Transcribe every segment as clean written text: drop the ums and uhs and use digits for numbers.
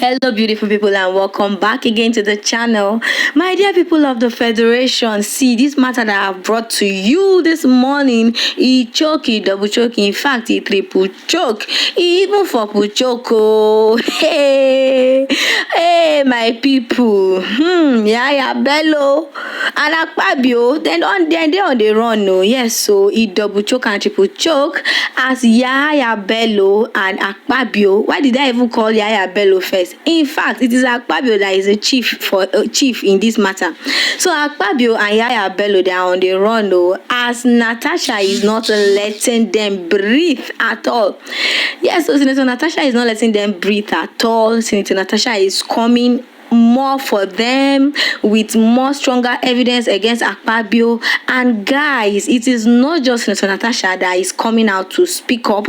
Hello beautiful people and welcome back again to the channel. My dear people of the Federation, see this matter that I've brought to you this morning, he choke, he double choke, in fact he triple choke, he even for choke. Oh, hey my people, Yahaya Bello and Akpabio, then they on the run. No, yes, so he double choke and triple choke as Yahaya Bello and Akpabio. Why did I even call Yahaya Bello first? In fact, it is Akpabio that is a chief in this matter. So Akpabio and Yahaya Bello, they are on the run, though, as Natasha is not letting them breathe at all. Yes, so Senator Natasha is not letting them breathe at all. Senator Natasha is coming more for them with more stronger evidence against Akpabio. And guys, it is not just Senator Natasha that is coming out to speak up.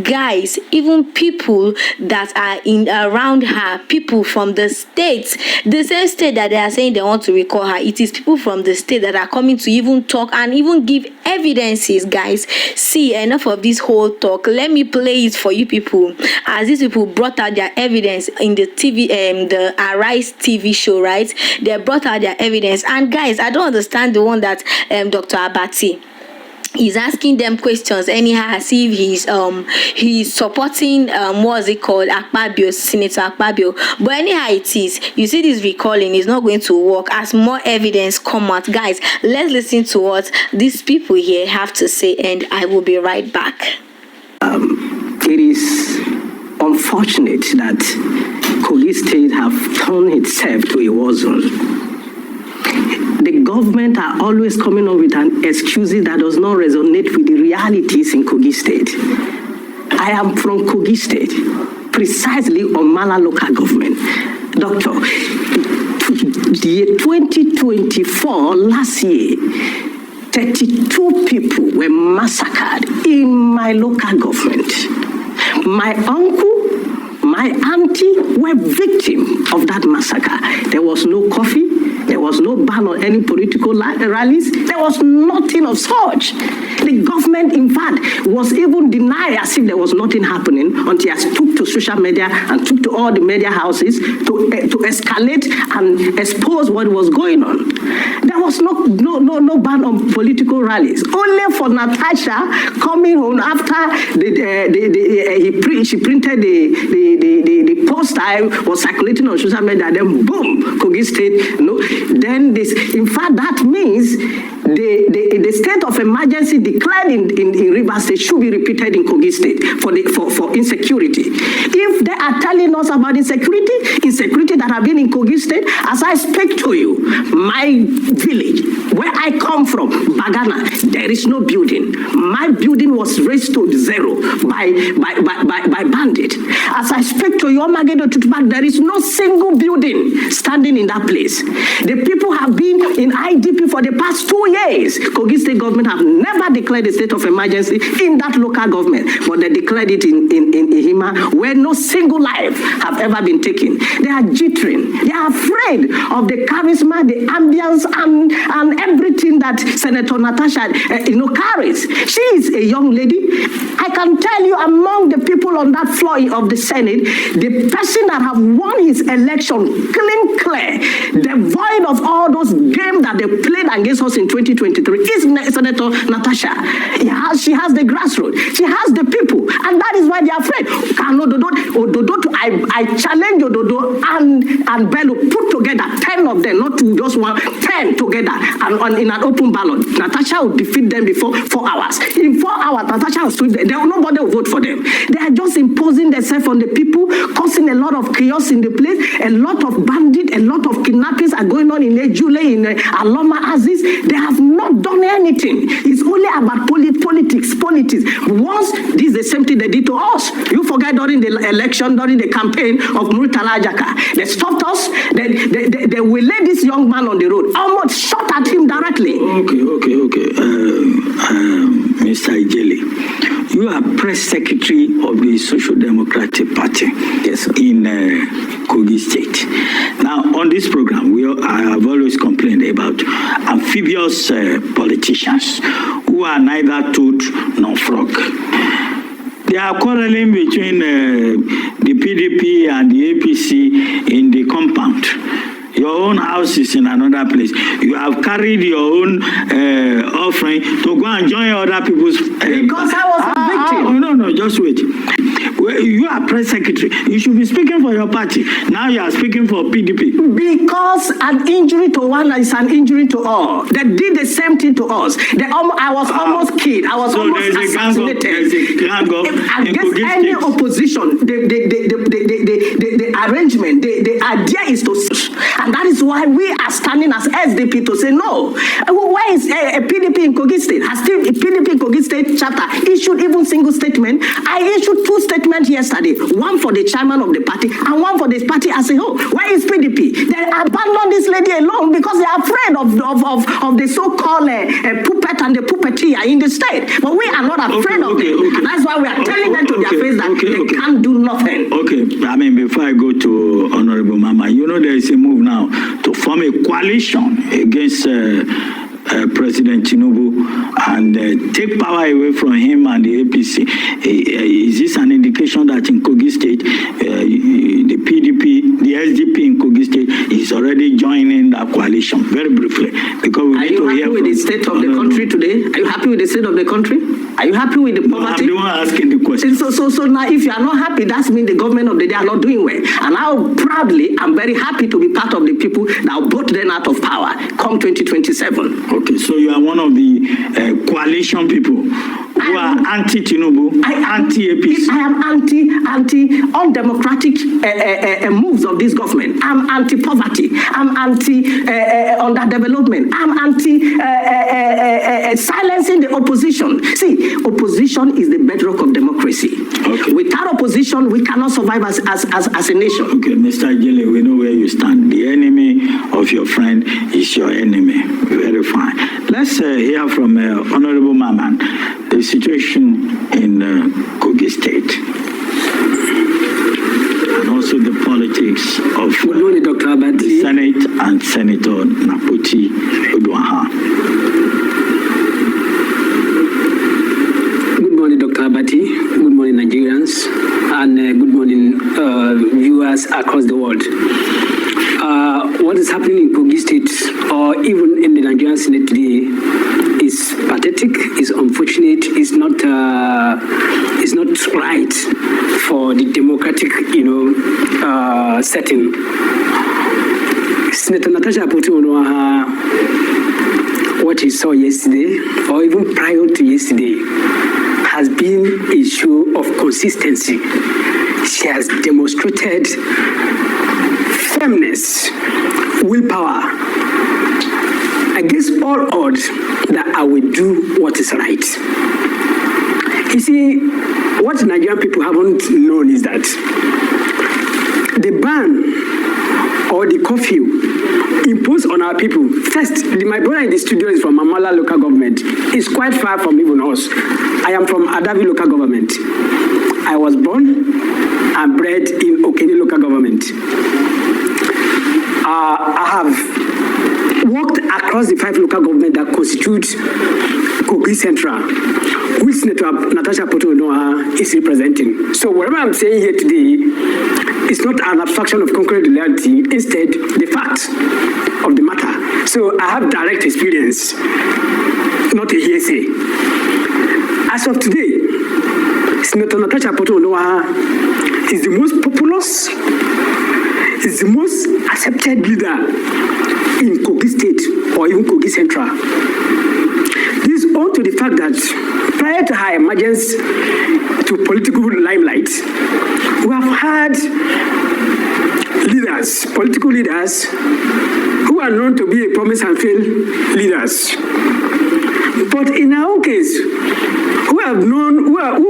Guys, even people that are in around her, people from the states, the same state that they are saying they want to recall her, it is people from the state that are coming to even talk and even give evidences. Guys, see, enough of this whole talk. Let me play it for you people, as these people brought out their evidence in the TV, the Arise TV show, right? They brought out their evidence. And guys, I don't understand the one that Dr. Abati is asking them questions anyhow, as if he's supporting what's it called, Akpabio, Senator Akpabio. But anyhow it is, you see, this recalling is not going to work as more evidence come out. Guys, let's listen to what these people here have to say, and I will be right back. It is unfortunate that Kogi State have turned itself to a war zone. The government are always coming up with an excuses that does not resonate with the realities in Kogi State. I am from Kogi State, precisely on Mala local government. Doctor, the 2024 last year, 32 people were massacred in my local government. My uncle, my auntie were victims of that massacre. There was no coffee, there was no ban on any political rallies, there was nothing of such. The government, in fact, was even denied as if there was nothing happening until I took to social media and took to all the media houses to escalate and expose what was going on. There was no ban on political rallies. Only for Natasha coming home after she printed the poster was circulating on social media, then boom, Kogi State. Then this, in fact, that means the state of emergency declared in Rivers State should be repeated in Kogi State for insecurity. If they are telling us about insecurity that have been in Kogi State, as I speak to you, my village, where I come from, Bagana, there is no building. My building was raised to zero by bandit. As I speak to you, there is no single building standing in that place. The people have been in IDP for the past 2 years. Kogi State government have never declared a state of emergency in that local government, but they declared it in Ihima, where no single life have ever been taken. They are jittering. They are afraid of the charisma, the ambience, and everything that Senator Natasha carries. She is a young lady. I can tell you, among the people on that floor of the Senate, the person that have won his election clear, devoid of all those games that they played against us in 2023, is Senator Natasha. She has the grassroots. She has the people. And that is why they are afraid. I challenge Ododo and Bello, put together 10 of them, not to just one, 10 together, and in an open ballot. Natasha will defeat them before 4 hours. In 4 hours, Natasha will sweep them. Nobody will vote for them. They are just imposing themselves on the people, causing a lot of chaos in the place. A lot of bandits, a lot of kidnappings are going on in Ejule, in Aloma Aziz. They have not done anything. It's only about politics. Once this is the same thing they did to us. You forget during the election, during the campaign of Murtala Ajaka. They stopped us. They will lay this young man on the road. Almost shot at him directly. Okay. Mr. Ijeli, you are press secretary of the Social Democratic Party, yes, in Kogi State. Now, on this program, I have always complained about amphibious politicians who are neither toad nor frog. They are quarreling between the PDP and the APC Your own house is in another place. You have carried your own offering to go and join other people's. Because I was a victim. No, just wait. Well, you are press secretary. You should be speaking for your party. Now you are speaking for PDP. Because an injury to one is an injury to all. They did the same thing to us. I was almost killed. I was almost assassinated. There's a gang of against any opposition, the arrangement, the idea is to, and that is why we are standing as SDP to say no. Why is a PDP in Kogi State? Has still a PDP in Kogi State chapter issued even single statement? I issued 2 statements yesterday, one for the chairman of the party and one for the party as a whole. Why is PDP? They abandoned this lady alone because they are afraid of the so-called puppet and the puppeteer in the state. But we are not afraid of them. Okay. And that's why we are telling them to their face that they can't do nothing. Okay, I mean, before I go to Honorable Mama, you know there is a move now to form a coalition against President Tinubu and take power away from him and the APC. Is this an indication that in Kogi State, the PDP, the SDP in Kogi State is already joining that coalition? Very briefly, because we need to hear. Are you happy with the state of the country today? Are you happy with the state of the country? Are you happy with the poverty? I'm the one asking the question. So now, if you are not happy, that means the government of the day are not doing well. And I'm very happy to be part of the people that will vote them out of power come 2027. Okay, so you are one of the coalition people who are anti-Tinubu, anti-APC. I am anti-undemocratic moves of this government. I'm anti-poverty. I'm anti-underdevelopment. I'm anti-silencing the opposition. See, opposition is the bedrock of democracy. Okay. Without opposition, we cannot survive as a nation. Okay, Mr. Jele, we know where you stand. The enemy of your friend is your enemy. Very fine. Let's hear from Honorable Maman, the situation in Kogi State, and also the politics of the Senate and Senator Napoti Udwaha. Good morning, Dr. Abati. Good morning, Nigerians, and good morning, viewers across the world. What is happening in Kogi State, or even in the Nigerian Senate today, is pathetic, is unfortunate, is not right for the democratic, setting. Senator Natasha what he saw yesterday, or even prior to yesterday, has been a show of consistency. She has demonstrated firmness, willpower, against all odds, that I will do what is right. You see, what Nigerian people haven't known is that the ban or the curfew imposed on our people. First, my brother in the studio is from Amala local government. It's quite far from even us. I am from Adavi local government. I was born and bred in Okene local government. I have worked across the 5 local governments that constitute Kogi Central, which Senator Natasha Potonoa is representing. So whatever I'm saying here today is not an abstraction of concrete reality, instead the fact of the matter. So I have direct experience, not a hearsay. As of today, Senator Natasha Potonoa is the most populous, is the most accepted leader in Kogi State or even Kogi Central. This is owing to the fact that prior to her emergence to political limelight, we have had leaders, political leaders, who are known to be a promise and fail leaders. But in our own case, who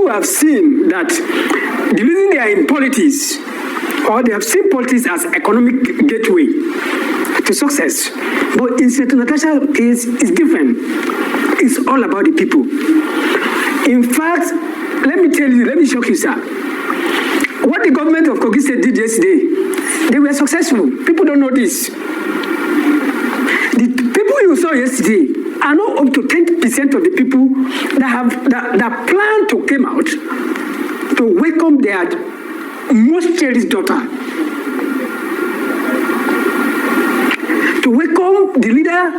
have seen that the reason they are in politics, or they have seen politics as economic gateway to success. But in Senator Natasha's case, it's different. It's all about the people. In fact, let me tell you, let me shock you, sir. What the government of Kogi State did yesterday, they were successful. People don't know this. The people you saw yesterday are not up to 10% of the people that plan to come out to welcome their most cherished daughter. the leader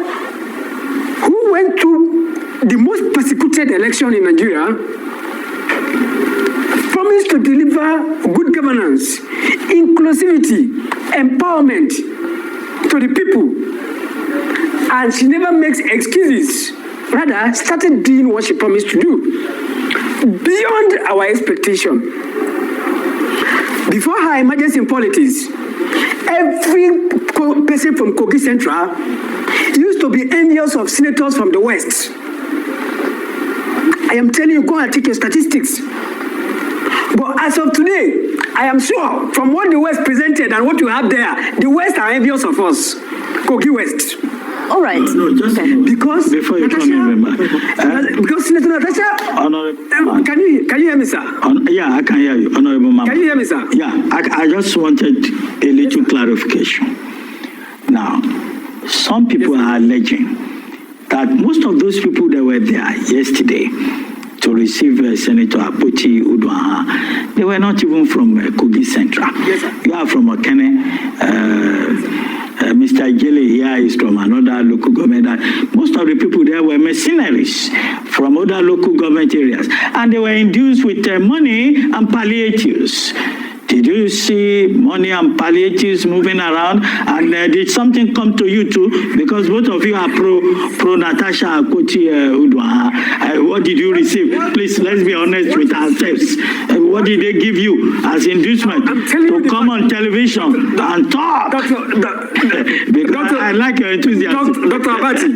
who went through the most persecuted election in Nigeria, promised to deliver good governance, inclusivity, empowerment to the people. And she never makes excuses. Rather, started doing what she promised to do, beyond our expectation. Before her emergence in politics, every person from Kogi Central used to be envious of senators from the West. I am telling you, go and take your statistics. But as of today, I am sure from what the West presented and what you have there, the West are envious of us, Kogi West. All right. No, just because before you Natasha, come in, because Senator Natasha, can you hear me, sir? Yeah, I can hear you, Honorable Mama. Can you hear me, sir? Yeah, I just wanted a little clarification. Now, some people are alleging that most of those people that were there yesterday to receive Senator Apoti Udwaha, they were not even from Kogi Central. Yes, sir. You are from Okene. Mr. Gele here is from another local government. Most of the people there were mercenaries from other local government areas, and they were induced with money and palliatives. Did you see money and palliatives moving around? And did something come to you too? Because both of you are pro Natasha Akpabio Udwaha. What did you receive? Please, let's be honest with ourselves. What did they give you as inducement to come on television and talk? Because I like your enthusiasm. Dr. Abati,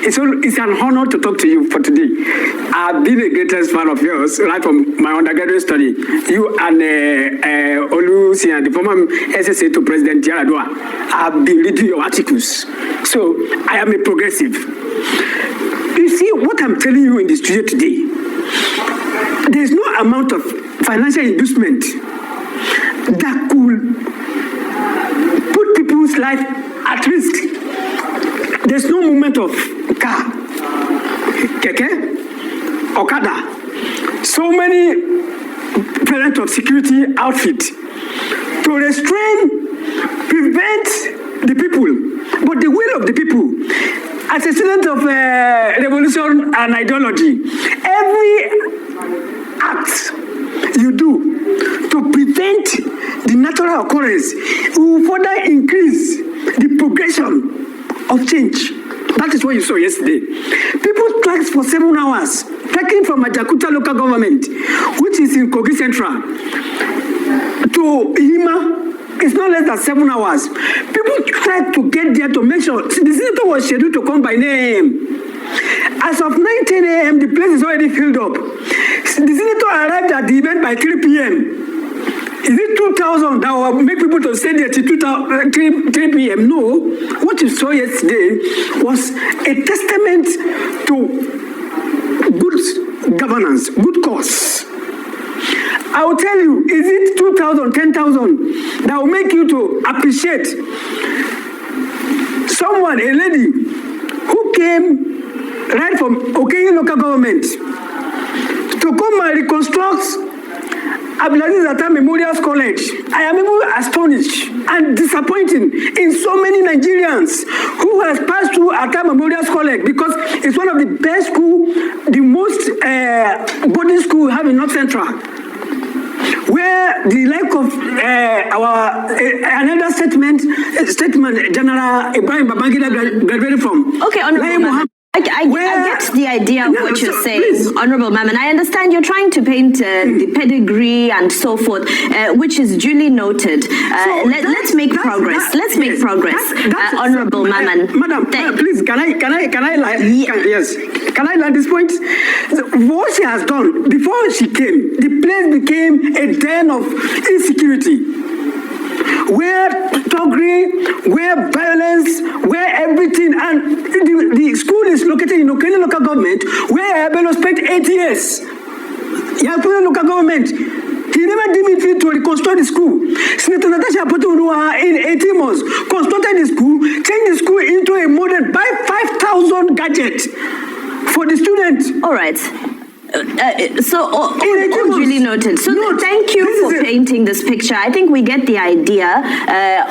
it's an honor to talk to you for today. I've been the greatest fan of yours right from my undergraduate study. You and Olusi and the former SSA to President Yaradua, I've been reading your articles. So I am a progressive. You see, what I'm telling you in the studio today, there's no amount of financial inducement that could put people's life at risk. There's no movement of car, keke, okada. So many parents of security outfit to restrain, prevent the people. But the will of the people, as a student of revolution and ideology, every act you do to prevent the natural occurrence will further increase the progression of change. That is what you saw yesterday. People treked for 7 hours, trekking from Ajakuta local government, which is in Kogi Central, to Ihima. It's not less than 7 hours. People tried to get there to make sure. See, the senator was scheduled to come by 9 a.m. As of 9:10 a.m., the place is already filled up. The senator arrived at the event by 3 p.m. Is it 2,000 that will make people to stay there till 3 p.m.? No. What you saw yesterday was a testament to good governance, good cause. I will tell you, is it 2,000, 10,000 that will make you to appreciate someone, a lady, who came right from Kogi local government to come and reconstruct Abdulaziz Atta Memorial College? I am even astonished and disappointing in so many Nigerians who has passed through Atta Memorial College, because it's one of the best school, the most boarding school we have in North Central, where the like of our another statement General Ibrahim Babangida graduated from. Okay, Honorable I get the idea of what you're saying, please. Honorable Ma'am, and I understand you're trying to paint the pedigree and so forth, which is duly noted. Let's make progress. Let's make progress, Honorable Ma'am. Madam, please, can I land this point? What she has done before she came, the place became a den of insecurity, where thuggery, where violence, where everything, and the school is located in Okene local government, where Yahaya Bello spent 8 years. Yahaya local government, he never deemed it fit to reconstruct the school. Senator Natasha Akpabio in 18 months constructed the school, changed the school into a modern, buy 5,000 gadgets for the students. All right. Duly noted. So thank you for painting this picture. I think we get the idea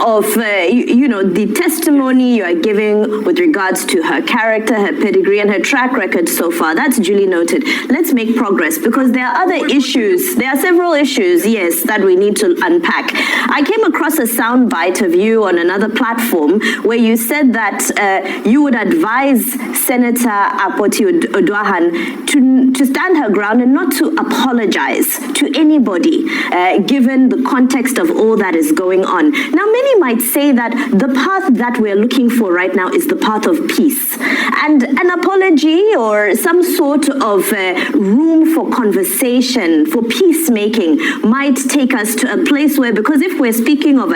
of, the testimony you are giving with regards to her character, her pedigree, and her track record so far. That's duly noted. Let's make progress, because there are other issues. There are several issues, yes, that we need to unpack. I came across a sound bite of you on another platform where you said that you would advise Senator Akpabio And Yahaya to stand her ground and not to apologize to anybody, given the context of all that is going on. Now, many might say that the path that we're looking for right now is the path of peace. And an apology or some sort of room for conversation, for peacemaking, might take us to a place where, because if we're speaking of,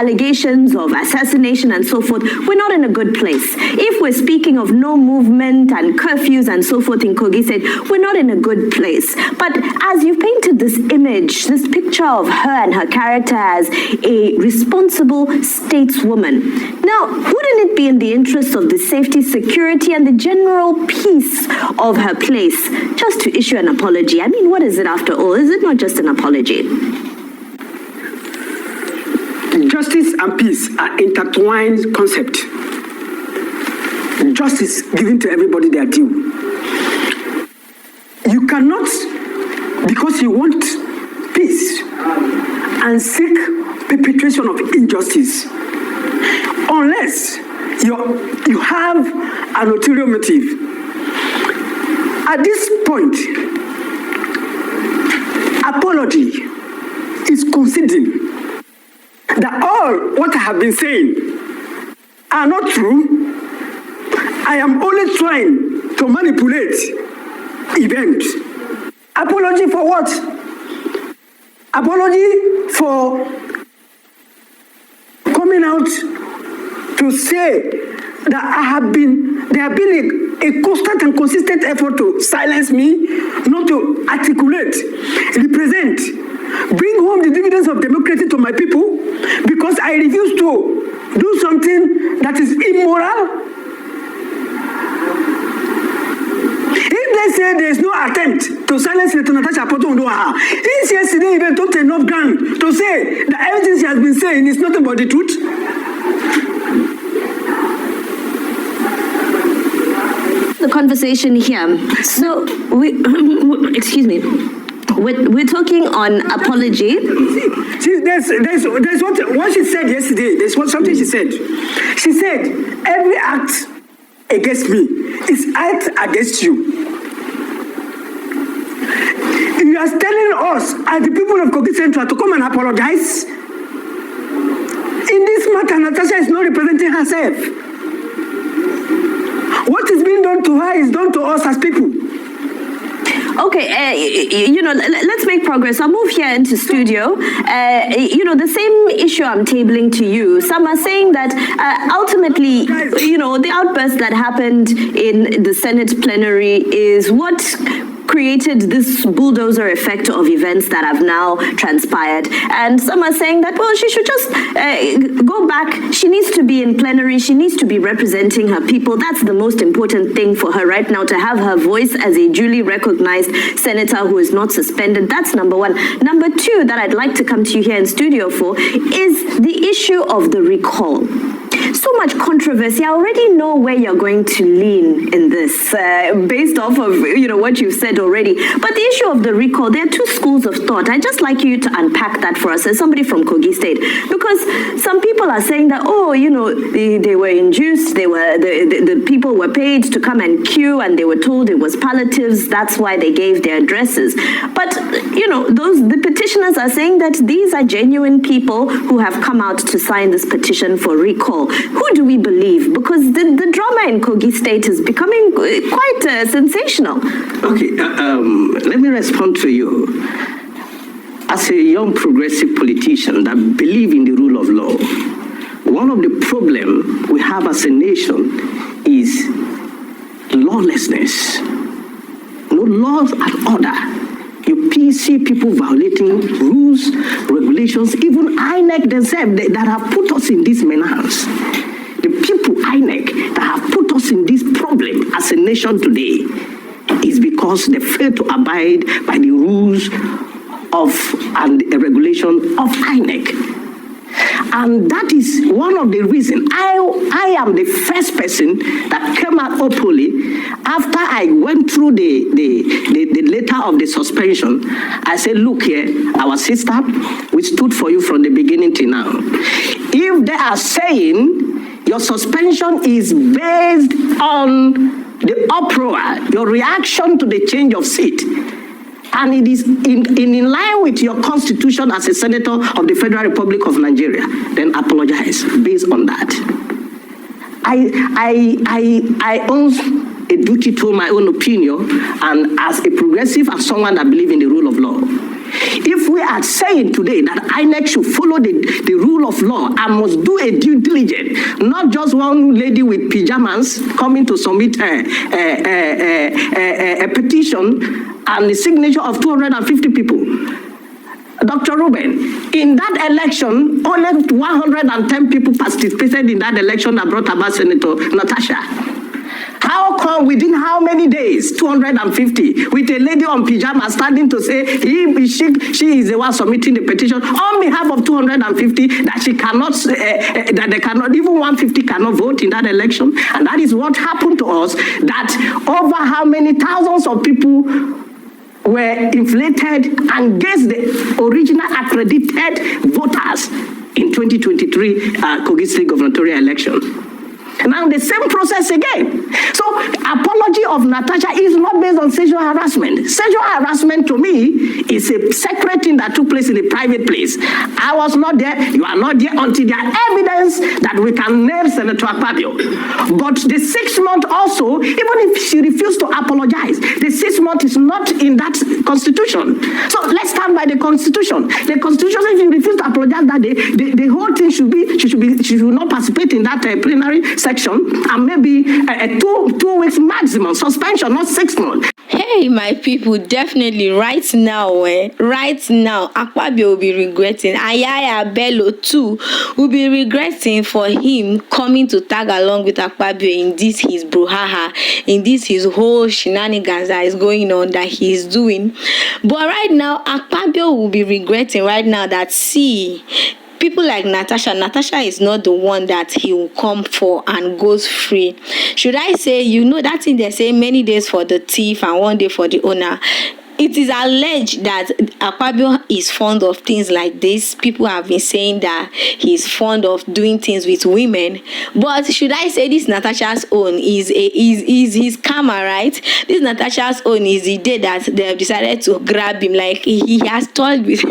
allegations of assassination and so forth, we're not in a good place. If we're speaking of no movement and curfews and so forth in Kogi State, we're not in a good place. But as you've painted this image, this picture of her and her character as a responsible stateswoman, now, wouldn't it be in the interest of the safety, security, and the general peace of her place just to issue an apology? I mean, what is it after all? Is it not just an apology? Justice and peace are intertwined concepts. Justice given to everybody their due. You cannot, because you want peace and seek perpetration of injustice, unless you have an ulterior motive. At this point, apology is conceding that all what I have been saying are not true. I am only trying to manipulate events. Apology for what? Apology for coming out to say that there have been a constant and consistent effort to silence me, not to articulate, represent, bring home the dividends of democracy to my people, because I refuse to do something that is immoral. If they say there is no attempt to silence Natasha And Yahaya, if yesterday even took enough ground to say that everything she has been saying is not about the truth. The conversation here. So, excuse me. We're talking on apology. See, there's what she said yesterday. There's something she said. She said, every act against me is act against you. You are telling us, as the people of Kogi Central, to come and apologize? In this matter, Natasha is not representing herself. What is being done to her is done to us as people. Okay, let's make progress. I'll move here into studio. The same issue I'm tabling to you. Some are saying that ultimately, the outburst that happened in the Senate plenary is what created this bulldozer effect of events that have now transpired. And some are saying that, well, she should just go back. She needs to be in plenary. She needs to be representing her people. That's the most important thing for her right now, to have her voice as a duly recognized senator who is not suspended. That's number one. Number two, that I'd like to come to you here in studio for, is the issue of the recall. So much controversy. I already know where you're going to lean in this, based off of what you've said already. But the issue of the recall, there are two schools of thought. I'd just like you to unpack that for us as somebody from Kogi State, because some people are saying that, they were induced, the people were paid to come and queue, and they were told it was palliatives. That's why they gave their addresses. But the petitioners are saying that these are genuine people who have come out to sign this petition for recall. Who do we believe? Because the drama in Kogi State is becoming quite sensational. Okay, let me respond to you. As a young progressive politician that believe in the rule of law, one of the problems we have as a nation is lawlessness. No laws and order. You see people violating rules, regulations, even INEC themselves that have put us in this menace. The people, INEC, that have put us in this problem as a nation today is because because they fail to abide by the rules and the regulation of INEC. And that is one of the reasons I am the first person that came out openly after I went through the letter of the suspension. I said, look here, our sister, we stood for you from the beginning till now. If they are saying your suspension is based on the uproar, your reaction to the change of seat, and it is in line with your constitution as a senator of the Federal Republic of Nigeria, then apologize based on that. I own a duty to my own opinion, and as a progressive and someone that believes in the rule of law. If we are saying today that INEC should follow the rule of law and must do a due diligence, not just one lady with pajamas coming to submit a petition and the signature of 250 people. Dr. Ruben, in that election, only 110 people participated in that election that brought about Senator Natasha. How come within how many days, 250, with a lady on pajamas standing to say she is the one submitting the petition on behalf of 250 that she cannot, that they cannot, even 150 cannot vote in that election? And that is what happened to us, that over how many thousands of people were inflated against the original accredited voters in 2023 Kogi State gubernatorial election. Now the same process again. So apology of Natasha is not based on sexual harassment. Sexual harassment to me is a separate thing that took place in a private place. I was not there, you are not there until there are evidence that we can nail Senator Akpabio. But the 6 months also, even if she refused to apologize, the 6 months is not in that constitution. So let's stand by the constitution. The constitution, if you refuse to apologize that day, the whole thing should be, she should not participate in that plenary section, and maybe a two weeks maximum suspension, not 6 months. Hey, my people, definitely right now, Akpabio will be regretting. Yahaya Bello too will be regretting for him coming to tag along with Akpabio in this his brouhaha, in this his whole shenanigans that is going on, that he is doing. But right now, Akpabio will be regretting right now that, see, people like Natasha is not the one that he will come for and goes free. Should I say, you know that thing they say, many days for the thief and 1 day for the owner. It is alleged that Akpabio is fond of things like this. People have been saying that he's fond of doing things with women. But should I say this Natasha's own is his karma, right? This Natasha's own is the day that they have decided to grab him, like he has told with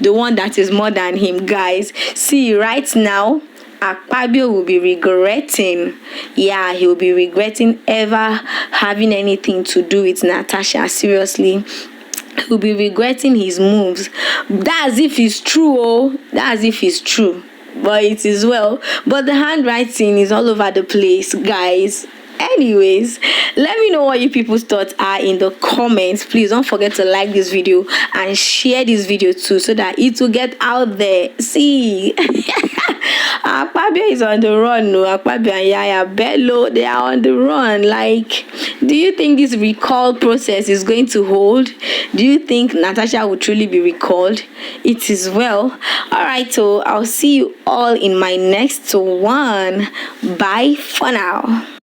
the one that is more than him, guys. See, right now, Akpabio will be regretting. Yeah, he will be regretting ever having anything to do with Natasha. Seriously, he'll be regretting his moves. That's if it's true. Oh, that's if it's true. But it is well. But the handwriting is all over the place, guys. Anyways, let me know what you people's thoughts are in the comments. Please don't forget to like this video and share this video too, so that it will get out there. See, Akpabio is on the run. No, Akpabio and Yahaya Bello, they are on the run. Like, do you think this recall process is going to hold? Do you think Natasha will truly be recalled? It is well. All right, so I'll see you all in my next one. Bye for now.